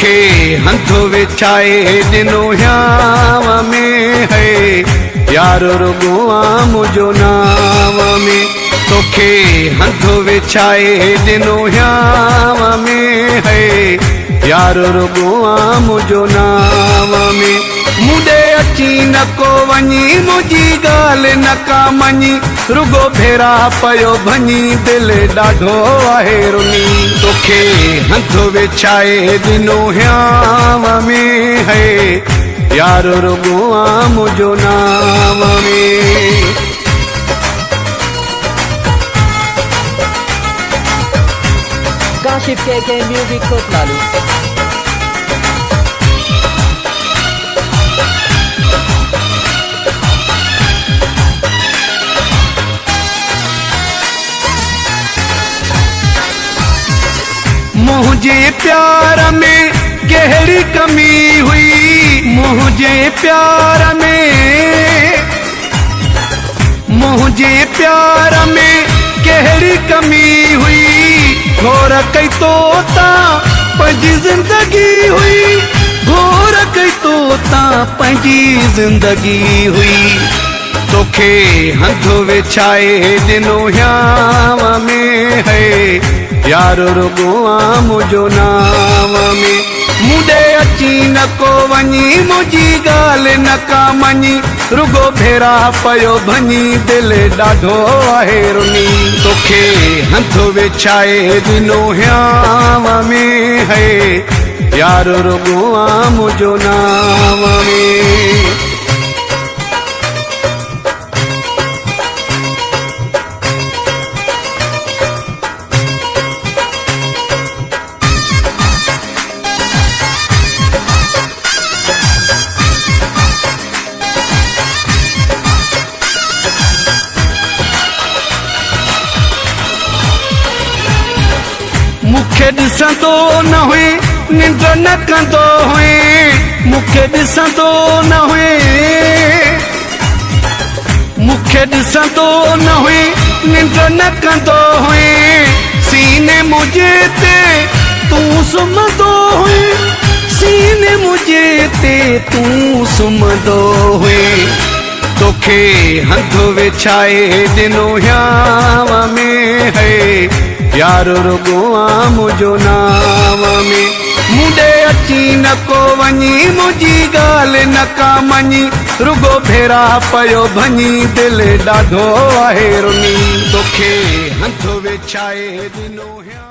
तोखे हंधो विछाए ॾिनो ह्याव में है यार रुगो आम जो नाम में तोखे हंधो विछाए ॾिनो ह्याव में है यार रुगो आम जो नाम में मुंडे अची न को वञी मुंहिंजी ॻाल्हि न का मञी रुगो फेरा पयो भञी दिलि ॾाढो आहे रुनी तोखे हंधो विछाए ॾिनो ह्याव में है यार रुगो आम जो नाम में Kashif KK Music Kotlalu. मुझे प्यार में गहरी कमी हुई मुझे प्यार में गहरी कमी हुई घोर कई तोता पंहिंजी जिंदगी हुई घोर कई तोता पंहिंजी जिंदगी हुई तोखे हंधो विछाए ॾिनो ह्याव में है यार रुगो आम जो नाम में मुंडे अची न को वञी मुंहिंजी ॻाल्हि न का मञी रुगो फेरा पयो भञी दिलि ॾाढो आहे रुनी तोखे हंधो विछाए ॾिनो ह्याव में है यार रुगो आम जो नाम में मुखे ॾिसंदो न हुए निंड न कंदो हुए मुखे ॾिसंदो न हुए मुखे ॾिसंदो न हुए निंड न कंदो हुए सीने मुझे ते तूं सुम्हंदो हुए सीने मुझे ते तूं सुम्हंदो हुए तोखे हंधो विछाए ॾिनो ह्याव में है यार रुगो आम जो नाम में मुंडे अची न को वञी मुंहिंजी ॻाल्हि न का मञी रुगो फेरा पयो भञी दिलि ॾाढो आहे रुनी तोखे हंधो विछाए ॾिनो ह्याव